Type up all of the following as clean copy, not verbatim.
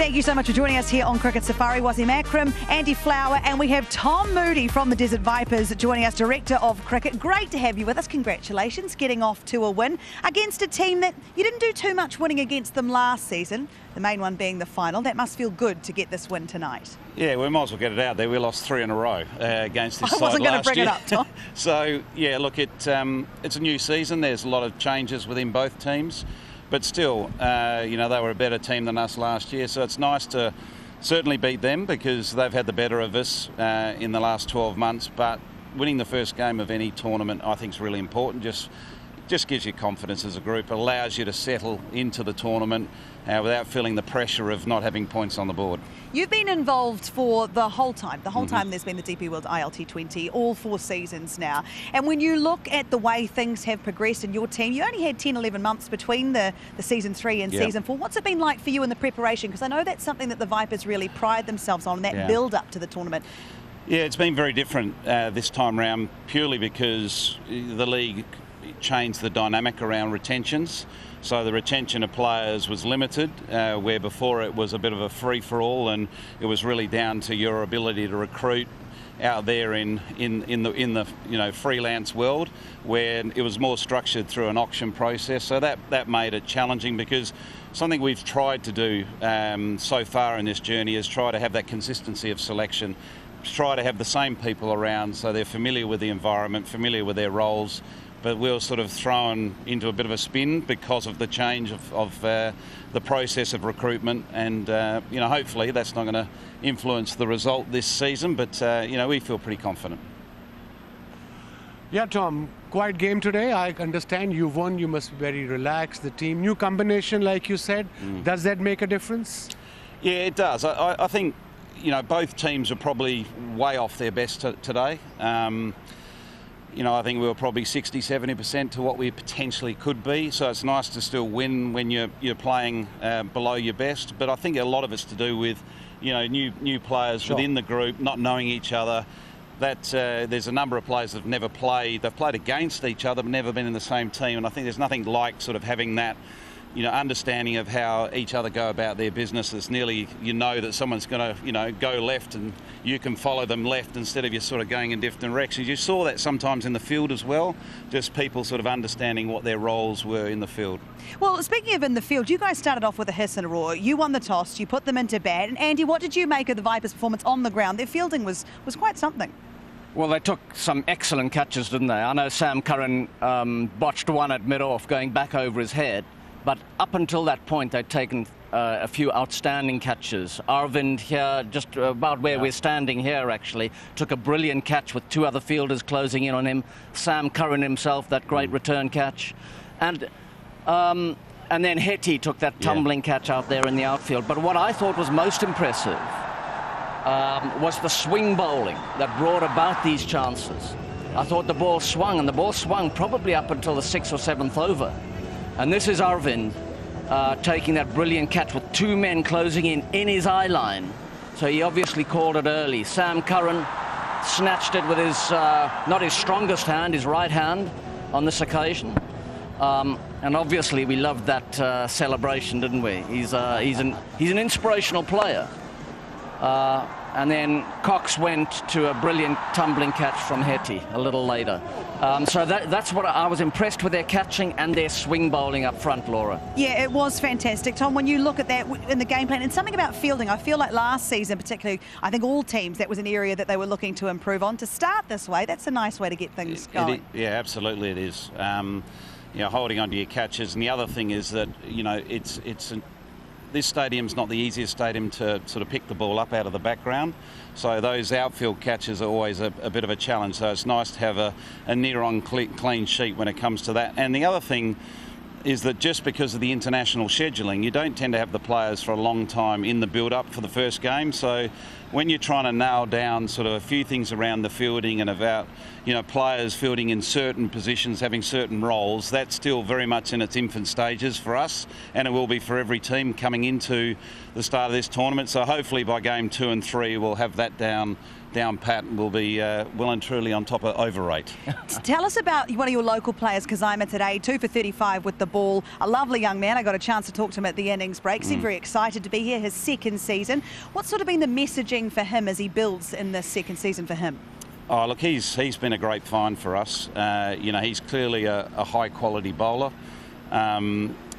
Thank you so much for joining us here on Cricket Safari. Wasim Akram, Andy Flower, and we have Tom Moody from the Desert Vipers joining us, Director of Cricket. Great to have you with us. Congratulations, getting off to a win against a team that you didn't do too much winning against them last season, the main one being the final. That must feel good to get this win tonight. Yeah, we might as well get it out there. We lost 3 in a row against this side last year. I wasn't going to bring it up, Tom. So, yeah, look, it's a new season. There's a lot of changes within both teams. But still, they were a better team than us last year. So it's nice to certainly beat them because they've had the better of us in the last 12 months. But winning the first game of any tournament, I think, is really important. Just gives you confidence as a group, allows you to settle into the tournament without feeling the pressure of not having points on the board. You've been involved for the whole time. The whole time there's been the DP World ILT20, all 4 seasons now. And when you look at the way things have progressed in your team, you only had 10, 11 months between the season 3 and season 4. What's it been like for you in the preparation? Because I know that's something that the Vipers really pride themselves on, that build up to the tournament. Yeah, it's been very different this time round, purely because the league changed the dynamic around retentions. So the retention of players was limited, where before it was a bit of a free-for-all, and it was really down to your ability to recruit out there in the freelance world, where it was more structured through an auction process. So that made it challenging, because something we've tried to do so far in this journey is try to have that consistency of selection, try to have the same people around so they're familiar with the environment, familiar with their roles. But we were sort of thrown into a bit of a spin because of the change of the process of recruitment, and hopefully that's not going to influence the result this season. But we feel pretty confident. Yeah, Tom, quiet game today. I understand you've won. You must be very relaxed. The team, new combination, like you said. Does that make a difference? Yeah, it does. I think both teams are probably way off their best today. I think we were probably 60-70% to what we potentially could be. So it's nice to still win when you're playing below your best. But I think a lot of it's to do with, new players within the group not knowing each other. There's a number of players that have never played. They've played against each other, but never been in the same team. And I think there's nothing like sort of having that, understanding of how each other go about their business. It's nearly, that someone's going to, go left and you can follow them left instead of you sort of going in different directions. You saw that sometimes in the field as well, just people sort of understanding what their roles were in the field. Well, speaking of in the field, you guys started off with a hiss and a roar. You won the toss, you put them into bat. And Andy, what did you make of the Vipers' performance on the ground? Their fielding was quite something. Well, they took some excellent catches, didn't they? I know Sam Curran botched one at mid-off going back over his head. But up until that point, they'd taken a few outstanding catches. Arvind here, just about where we're standing here, actually, took a brilliant catch with 2 other fielders closing in on him. Sam Curran himself, that great return catch. And then Hetty took that tumbling catch out there in the outfield. But what I thought was most impressive was the swing bowling that brought about these chances. I thought the ball swung, and the ball swung probably up until the 6th or 7th over. And this is Arvind taking that brilliant catch with 2 men closing in his eye line. So he obviously called it early. Sam Curran snatched it with his, not his strongest hand, his right hand on this occasion. And obviously we loved that celebration, didn't we? He's an inspirational player. And then Cox went to a brilliant tumbling catch from Hetty a little later. So that's what I was impressed with, their catching and their swing bowling up front, Laura. Yeah, it was fantastic. Tom, when you look at that in the game plan, and something about fielding, I feel like last season particularly, I think all teams, that was an area that they were looking to improve on. To start this way, that's a nice way to get things going. Yeah, absolutely it is. Holding on to your catches. And the other thing is that, this stadium's not the easiest stadium to sort of pick the ball up out of the background. So those outfield catches are always a bit of a challenge. So it's nice to have a near-on clean sheet when it comes to that. And the other thing is that just because of the international scheduling, you don't tend to have the players for a long time in the build-up for the first game. So when you're trying to nail down sort of a few things around the fielding and about, players fielding in certain positions, having certain roles, that's still very much in its infant stages for us, and it will be for every team coming into the start of this tournament. So hopefully by game 2 and 3, we'll have that down down pat will be well and truly on top of overrate. Tell us about one of your local players, Kazaima, today. 2 for 35 with the ball. A lovely young man. I got a chance to talk to him at the innings break. Seemed very excited to be here, his second season. What's sort of been the messaging for him as he builds in this second season for him? Oh, look, he's been a great find for us. You know, he's clearly a high-quality bowler.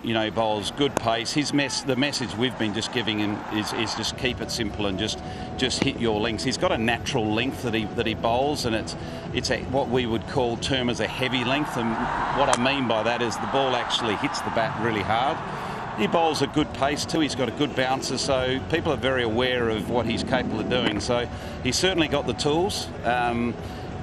You know, he bowls good pace. The message we've been just giving him is just keep it simple and just hit your lengths. He's got a natural length that he bowls, and it's what we would term as a heavy length. And what I mean by that is the ball actually hits the bat really hard. He bowls a good pace too. He's got a good bouncer, so people are very aware of what he's capable of doing. So he's certainly got the tools.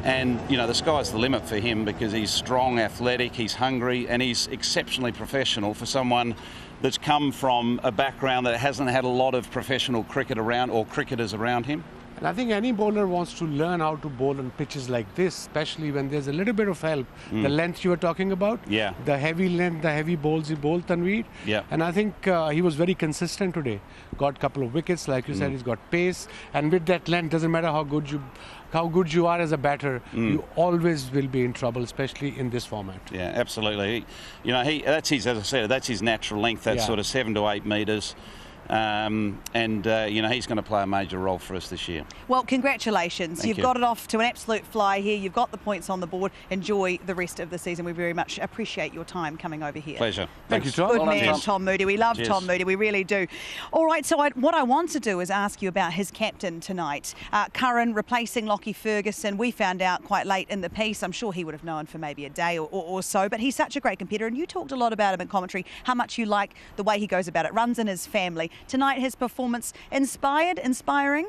And, you know, the sky's the limit for him because he's strong, athletic, he's hungry, and he's exceptionally professional for someone that's come from a background that hasn't had a lot of professional cricket around or cricketers around him. And I think any bowler wants to learn how to bowl on pitches like this, especially when there's a little bit of help. The length you were talking about, the heavy length, the heavy bowls he bowled, Tanveer. And I think he was very consistent today. Got a couple of wickets, like you said, he's got pace. And with that length, doesn't matter how good you are as a batter, you always will be in trouble, especially in this format. Yeah, absolutely. You know, as I said, that's his natural length. That's sort of 7 to 8 metres. You know, he's going to play a major role for us this year. Well, congratulations. You've got it off to an absolute fly here. You've got the points on the board. Enjoy the rest of the season. We very much appreciate your time coming over here. Pleasure. Thank you, Tom. Good man, Tom Moody. We love Tom Moody. We really do. All right, so what I want to do is ask you about his captain tonight. Curran replacing Lockie Ferguson. We found out quite late in the piece. I'm sure he would have known for maybe a day or so, but he's such a great competitor. And you talked a lot about him in commentary, how much you like the way he goes about it, runs in his family. Tonight, his performance inspiring?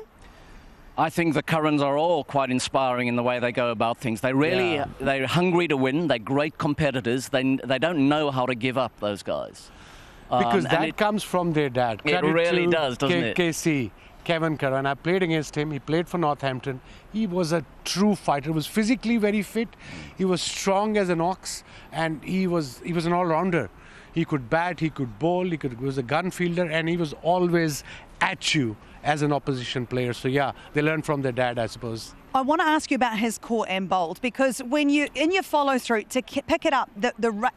I think the Currans are all quite inspiring in the way they go about things. They're hungry to win. They're great competitors. They don't know how to give up, those guys. Because that comes from their dad. It really does, doesn't it? KC, Kevin Curran. I played against him. He played for Northampton. He was a true fighter. He was physically very fit. He was strong as an ox, and he was an all-rounder. He could bat, he could bowl, he was a gun fielder, and he was always at you as an opposition player. So yeah, they learned from their dad, I suppose. I want to ask you about his caught and bowled, because when you, in your follow through to pick it up,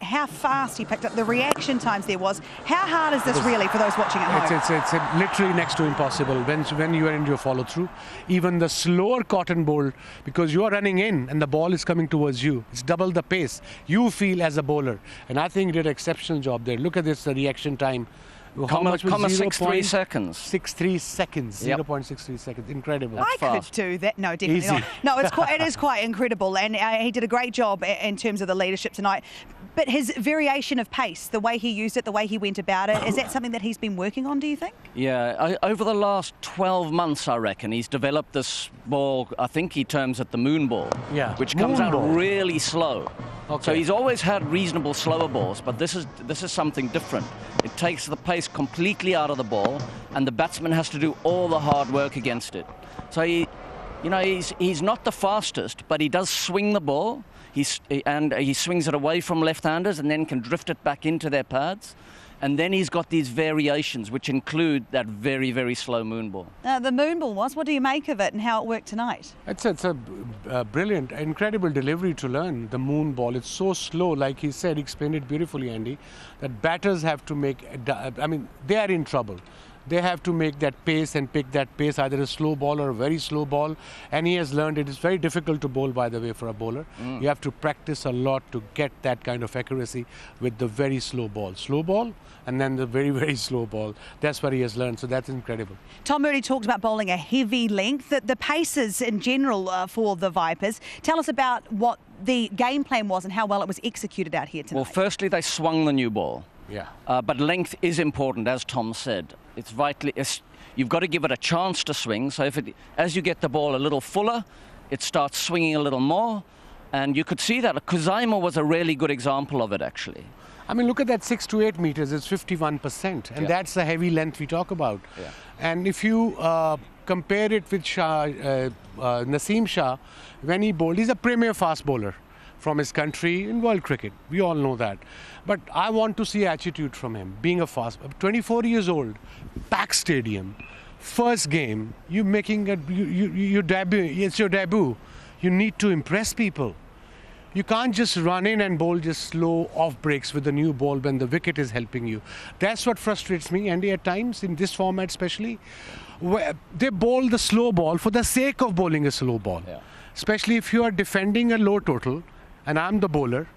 how fast he picked up, the reaction times there was, how hard is this really for those watching at home? It's literally next to impossible when you are in your follow through. Even the slower caught and bowled, because you are running in and the ball is coming towards you, it's double the pace you feel as a bowler. And I think he did an exceptional job there. Look at this, the reaction time. How much was 0.63 seconds. 63 seconds. 0.63 seconds. Incredible. I could do that. No, definitely Easy. not. No, it is quite incredible, and he did a great job in terms of the leadership tonight. But his variation of pace, the way he used it, the way he went about it, is that something that he's been working on, do you think? Yeah, over the last 12 months, I reckon, he's developed this ball, I think he terms it the moon ball, which comes out really slow. Okay. So he's always had reasonable slower balls, but this is something different. It takes the pace completely out of the ball, and the batsman has to do all the hard work against it. So he's not the fastest, but he does swing the ball. He swings it away from left-handers and then can drift it back into their pads. And then he's got these variations, which include that very, very slow moon ball. The moon ball what do you make of it and how it worked tonight? It's a brilliant, incredible delivery to learn, the moon ball. It's so slow, like he said, he explained it beautifully, Andy, that batters have to make, they are in trouble. They have to make that pace and pick that pace, either a slow ball or a very slow ball. And he has learned it is very difficult to bowl, by the way, for a bowler. You have to practice a lot to get that kind of accuracy with the very slow ball. Slow ball and then the very, very slow ball. That's what he has learned. So that's incredible. Tom Moody talked about bowling a heavy length. The paces in general for the Vipers. Tell us about what the game plan was and how well it was executed out here tonight. Well, firstly, they swung the new ball. Yeah. But length is important, as Tom said. It's vitally. You've got to give it a chance to swing. So as you get the ball a little fuller, it starts swinging a little more. And you could see that. Kazaima was a really good example of it, actually. I mean, look at that 6 to 8 meters. It's 51%. And that's the heavy length we talk about. Yeah. And if you compare it with Naseem Shah, when he bowled, he's a premier fast bowler from his country in world cricket. We all know that. But I want to see attitude from him, being a 24 years old, packed stadium, first game, you making your debut. It's your debut. You need to impress people. You can't just run in and bowl just slow off breaks with the new ball when the wicket is helping you. That's what frustrates me, Andy, at times in this format especially, where they bowl the slow ball for the sake of bowling a slow ball. Yeah. Especially if you are defending a low total and I'm the bowler,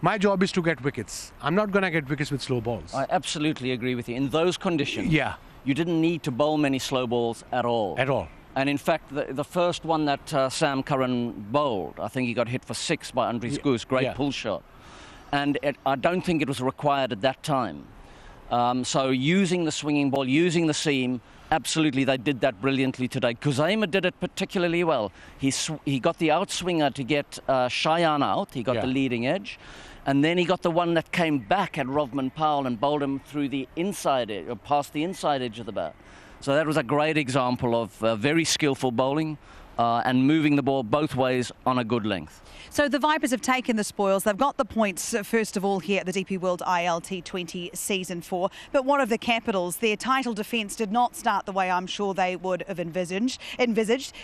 my job is to get wickets. I'm not going to get wickets with slow balls. I absolutely agree with you. In those conditions, Yeah, you didn't need to bowl many slow balls at all. at all. And in fact, the first one that Sam Curran bowled, I think he got hit for 6 by Andries Goose, great pull shot. And I don't think it was required at that time. So using the swinging ball, using the seam, absolutely they did that brilliantly today. Kuzema did it particularly well. He got the outswinger to get Cheyenne out, he got the leading edge. And then he got the one that came back at Rovman Powell and bowled him through the inside edge, or past the inside edge of the bat. So that was a great example of very skillful bowling and moving the ball both ways on a good length. So the Vipers have taken the spoils. They've got the points, first of all, here at the DP World ILT20 Season 4. But what of the Capitals? Their title defence did not start the way I'm sure they would have envisaged.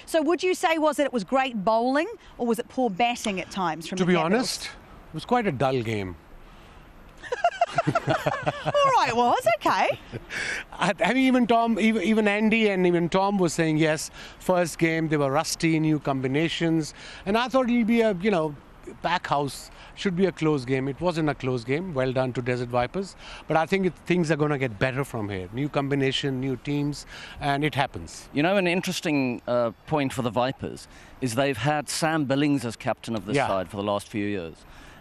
So would you say it was great bowling, or was it poor batting at times from the Capitals? To be honest, it was quite a dull game. All right, okay. I mean, even Tom, even Andy and even Tom was saying, yes, first game, they were rusty, new combinations. And I thought it'll be a, pack house, should be a close game. It wasn't a close game. Well done to Desert Vipers. But I think things are going to get better from here. New combination, new teams, and it happens. An interesting point for the Vipers is they've had Sam Billings as captain of this side for the last few years.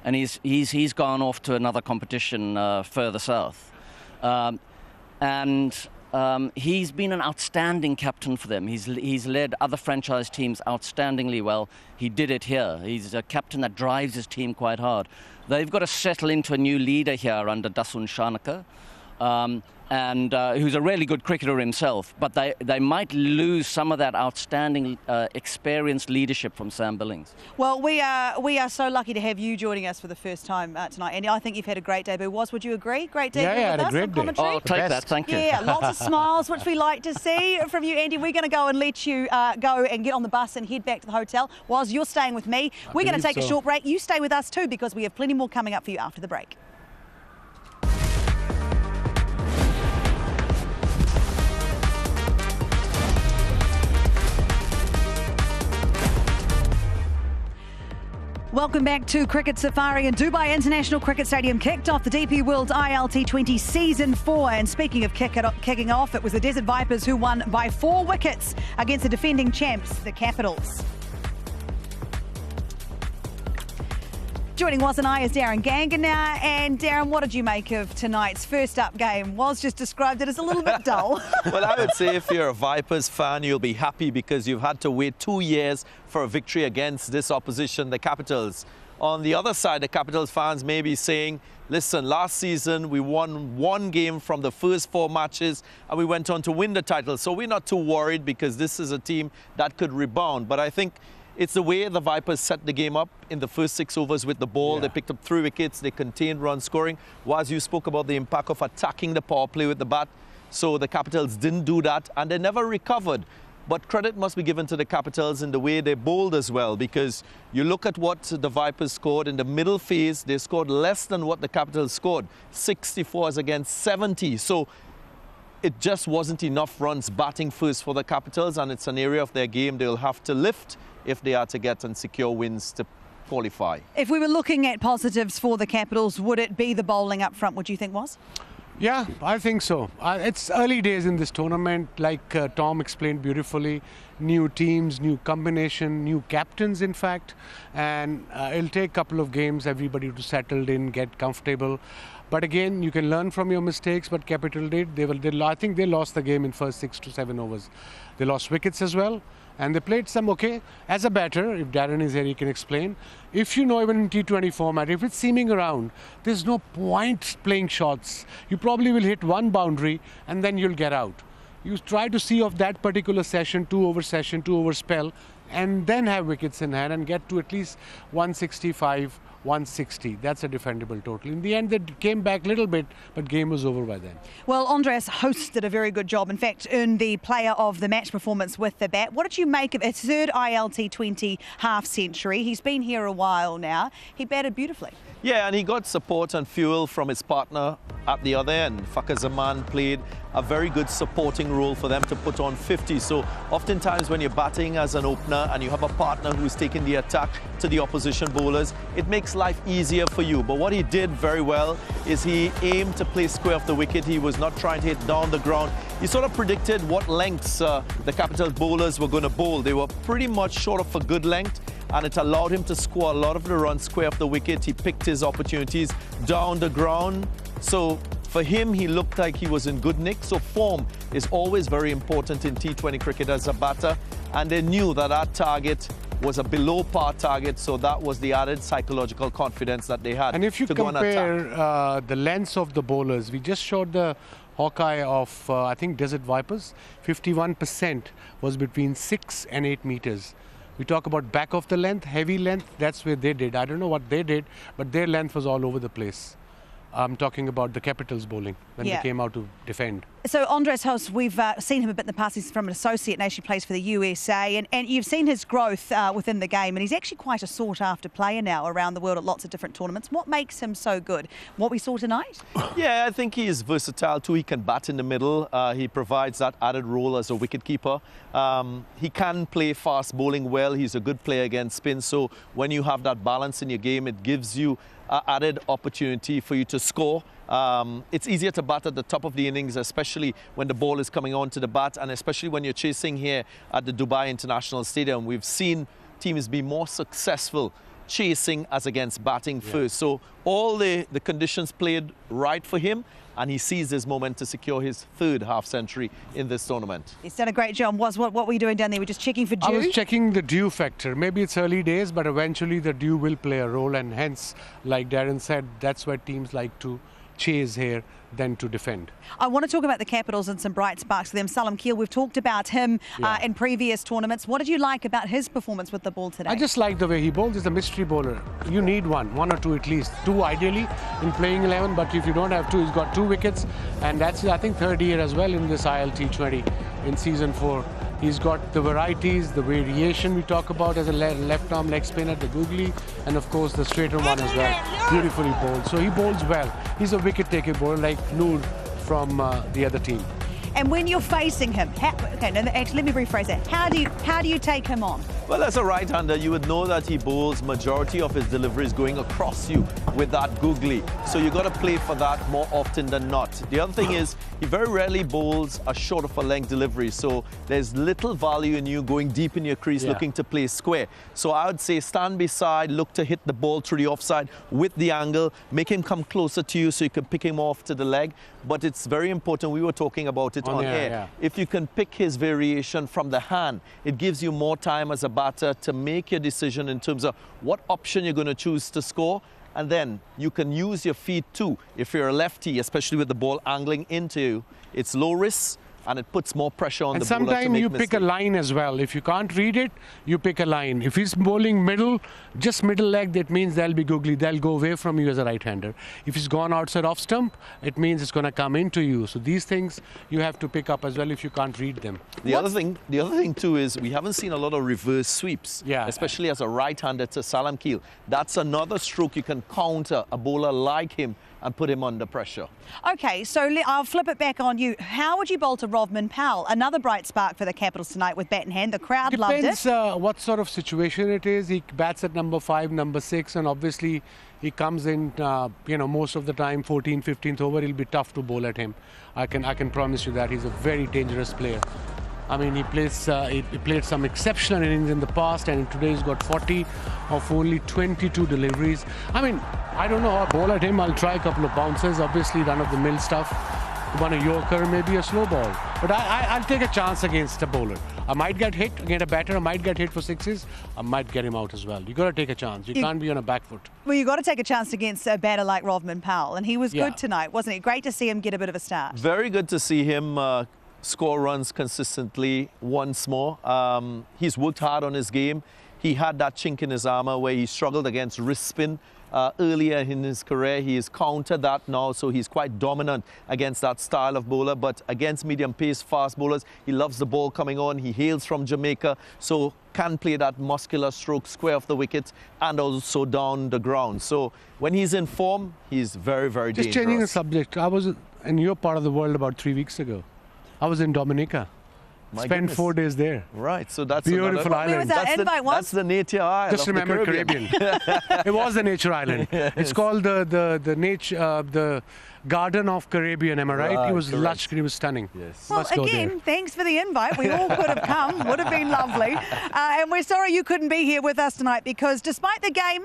And he's gone off to another competition further south. He's been an outstanding captain for them. He's led other franchise teams outstandingly well. He did it here. He's a captain that drives his team quite hard. They've got to settle into a new leader here under Dasun Shanaka, who's a really good cricketer himself. But they might lose some of that outstanding experienced leadership from Sam Billings. Well, we are so lucky to have you joining us for the first time tonight, Andy. I think you've had a great debut. Would you agree? Great debut with I had us a great on day. commentary? I'll take that, thank you. Yeah, lots of smiles, which we like to see from you, Andy. We're going to go and let you go and get on the bus and head back to the hotel whilst you're staying with me. We're going to take a short break. You stay with us too, because we have plenty more coming up for you after the break. Welcome back to Cricket Safari, and Dubai International Cricket Stadium kicked off the DP World ILT20 Season 4. And speaking of kicking off, it was the Desert Vipers who won by 4 wickets against the defending champs, the Capitals. Joining Was and I is Darren Gangan now. And Darren, what did you make of tonight's first up game? Was just described it as a little bit dull. Well, I would say if you're a Vipers fan, you'll be happy because you've had to wait 2 years for a victory against this opposition, the Capitals. On the other side, the Capitals fans may be saying, listen, last season we won 1 game from the first 4 matches and we went on to win the title. So we're not too worried because this is a team that could rebound. But I think it's the way the Vipers set the game up in the first 6 overs with the ball. They picked up 3 wickets. They contained run scoring. Was you spoke about the impact of attacking the power play with the bat. So the Capitals didn't do that and they never recovered. But credit must be given to the Capitals in the way they bowled as well, because you look at what the Vipers scored in the middle phase, they scored less than what the Capitals scored, 64 against 70. So it just wasn't enough runs batting first for the Capitals, and it's an area of their game they'll have to lift if they are to get and secure wins to qualify. If we were looking at positives for the Capitals, would it be the bowling up front, would you think was? Yeah, I think so. It's early days in this tournament, like Tom explained beautifully. New teams, new combination, new captains, in fact. And it'll take a couple of games, everybody to settle in, get comfortable. But again, you can learn from your mistakes, but Capital did. I think they lost the game in first 6 to 7 overs. They lost wickets as well. And they played some okay. As a batter, if Darren is here, he can explain. If even in T20 format, if it's seaming around, there's no point playing shots. You probably will hit 1 boundary and then you'll get out. You try to see off that particular session, 2 over spell, and then have wickets in hand and get to at least 165, 160. That's a defendable total. In the end, they came back a little bit, but game was over by then. Well, Andreas Host did a very good job. In fact, earned the player of the match performance with the bat. What did you make of his third ILT20 half century? He's been here a while now. He batted beautifully. Yeah, and he got support and fuel from his partner at the other end. Fakhar Zaman played a very good supporting role for them to put on 50. So oftentimes when you're batting as an opener and you have a partner who's taking the attack to the opposition bowlers, it makes life easier for you. But what he did very well is he aimed to play square off the wicket. He was not trying to hit down the ground. He sort of predicted what lengths the Capital bowlers were going to bowl. They were pretty much short of a good length, and it allowed him to score a lot of the runs square off the wicket. He picked his opportunities down the ground. So for him, he looked like he was in good nick. So form is always very important in T20 cricket as a batter. And they knew that that target was a below par target. So that was the added psychological confidence that they had. And if you to go and compare attack. the lengths of the bowlers, we just showed the Hawkeye of, I think, Desert Vipers. 51% was between 6 and 8 meters. We talk about back of the length, heavy length, that's where they did. I don't know what they did, but their length was all over the place. I'm talking about the Capitals bowling when they came out to defend. So Andreas Host, we've seen him a bit in the past. He's from an associate nation, plays for the USA, and you've seen his growth within the game, and he's actually quite a sought-after player now around the world at lots of different tournaments. What makes him so good? What we saw tonight? Yeah, I think he is versatile too. He can bat in the middle. He provides that added role as a wicketkeeper. He can play fast bowling well. He's a good player against spin. So when you have that balance in your game, it gives you added opportunity for you to score. It's easier to bat at the top of the innings, especially when the ball is coming onto the bat, and especially when you're chasing here at the Dubai International Stadium. We've seen teams be more successful chasing as against batting first. So all the conditions played right for him, and he seized this moment to secure his third half century in this tournament. He's done a great job. What were you doing down there? We're just checking for dew? I was checking the dew factor. Maybe it's early days, but eventually the dew will play a role, and hence, like Darren said, that's why teams like to chase here than to defend. I want to talk about the Capitals and some bright sparks for them. Salam Keel, we've talked about him in previous tournaments. What did you like about his performance with the ball today? I just like the way he bowls. He's a mystery bowler. You need one or two at least. Two ideally in playing 11, but if you don't have two, he's got 2 wickets, and that's, I think, third year as well in this ILT20 in season 4. He's got the varieties, the variation we talk about as a left arm leg spinner, the googly, and of course the straighter one as well. Beautifully bowled. So he bowls well. He's a wicket taker bowler like Noor from the other team. And when you're facing him, actually, let me rephrase that. How do you take him on? Well, as a right-hander, you would know that he bowls majority of his deliveries going across you with that googly. So you got to play for that more often than not. The other thing is, he very rarely bowls a short of a length delivery. So there's little value in you going deep in your crease looking to play square. So I would say stand beside, look to hit the ball through the offside with the angle, make him come closer to you so you can pick him off to the leg. But it's very important, we were talking about it on air. If you can pick his variation from the hand, it gives you more time as a batter to make your decision in terms of what option you're going to choose to score. And then you can use your feet too. If you're a lefty, especially with the ball angling into you, it's low risk and it puts more pressure on the bowler to make sometimes you pick a line as well. If you can't read it, you pick a line. If he's bowling middle, just middle leg, that means they'll be googly. They'll go away from you as a right-hander. If he's gone outside off stump, it means it's going to come into you. So these things you have to pick up as well if you can't read them. The other thing too is we haven't seen a lot of reverse sweeps, especially as a right-hander to Salam Keel. That's another stroke you can counter a bowler like him and put him under pressure. Okay, so I'll flip it back on you. How would you bowl to Rovman Powell? Another bright spark for the Capitals tonight with bat in hand. The crowd loved it. Depends what sort of situation it is. He bats at number 5, number 6, and obviously he comes in, most of the time, 14th, 15th over. It'll be tough to bowl at him. I can promise you that. He's a very dangerous player. I mean, he played some exceptional innings in the past, and today he's got 40 of only 22 deliveries. I mean, I don't know how to bowl at him. I'll try a couple of bounces, obviously run-of-the-mill stuff. One a yorker, maybe a slow ball. But I'll take a chance against a bowler. I might get hit against a batter. I might get hit for 6s. I might get him out as well. You got to take a chance. You can't be on a back foot. Well, you got to take a chance against a batter like Rovman Powell, and he was good tonight, wasn't he? Great to see him get a bit of a start. Very good to see him score runs consistently once more. He's worked hard on his game. he had that chink in his armor where he struggled against wrist spin earlier in his career. He has countered that now, so he's quite dominant against that style of bowler. But against medium pace fast bowlers, he loves the ball coming on. He hails from Jamaica, so can play that muscular stroke square of the wicket and also down the ground. So when he's in form, he's very, very dangerous. Just changing the subject, I was in your part of the world about 3 weeks ago. I was in Dominica. Spent goodness. 4 days there. Right, so that's Beautiful another, island. that's the nature isle. Just of the remember Caribbean. It was the nature island. It's called the nature the Garden of Caribbean. Am I right? It was correct. lush. It was stunning. Yes. Well, Must go again, there. thanks for the invite. We all could have come. Would have been lovely. And we're sorry you couldn't be here with us tonight because despite the game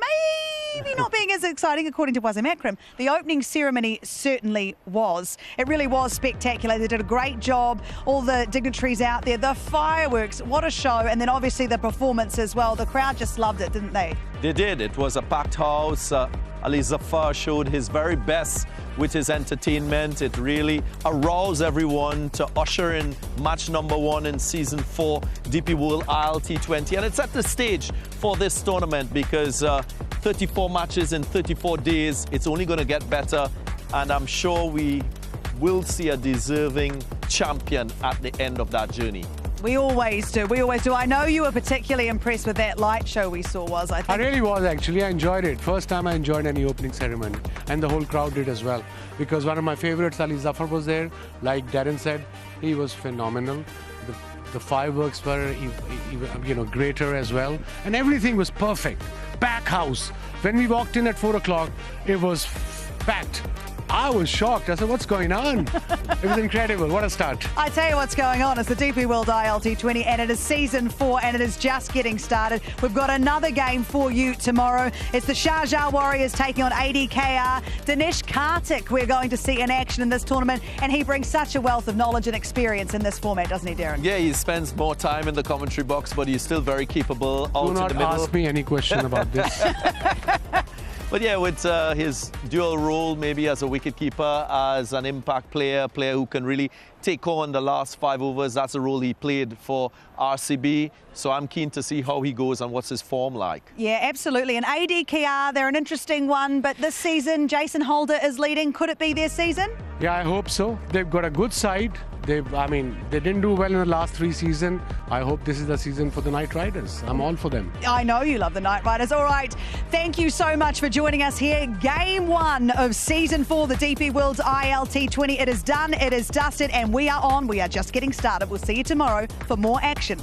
maybe not being as exciting, according to Wazim Akram, the opening ceremony certainly was. It really was spectacular. They did a great job. All the dignitaries out there, the fireworks, what a show. And then obviously the performance as well. The crowd just loved it, didn't they? They did. It was a packed house. Ali Zafar showed his very best with his entertainment. It really aroused everyone to usher in match number 1 in season 4 DP World ILT20. And it set the stage for this tournament because 34 matches in 34 days. It's only going to get better. And I'm sure we will see a deserving champion at the end of that journey. We always do. We always do. I know you were particularly impressed with that light show we saw, was I I think. really was actually. I enjoyed it. First time I enjoyed any opening ceremony, and the whole crowd did as well. Because one of my favorites, Ali Zafar, was there. Like Darren said, he was phenomenal. The fireworks were, greater as well, and everything was perfect. Pack house. When we walked in at 4 o'clock, it was packed. I was shocked. I said, what's going on? It was incredible. What a start. I tell you what's going on. It's the DP World ILT20 and it is season 4 and it is just getting started. We've got another game for you tomorrow. It's the Sharjah Warriors taking on ADKR. Dinesh Karthik we're going to see in action in this tournament, and he brings such a wealth of knowledge and experience in this format, doesn't he, Darren? Yeah, he spends more time in the commentary box, but he's still very capable out Do in the not middle. ask me any question about this. But yeah, with his dual role, maybe as a wicketkeeper, as an impact player, a player who can really take on the last 5 overs, that's the role he played for RCB. So I'm keen to see how he goes and what's his form like. Yeah, absolutely. And ADKR, they're an interesting one, but this season, Jason Holder is leading. Could it be their season? Yeah, I hope so. They've got a good side. They didn't do well in the last 3 seasons. I hope this is the season for the Knight Riders. I'm all for them. I know you love the Knight Riders. All right. Thank you so much for joining us here. Game 1 of season 4, the DP World ILT20. It is done. It is dusted. And we are on. We are just getting started. We'll see you tomorrow for more action.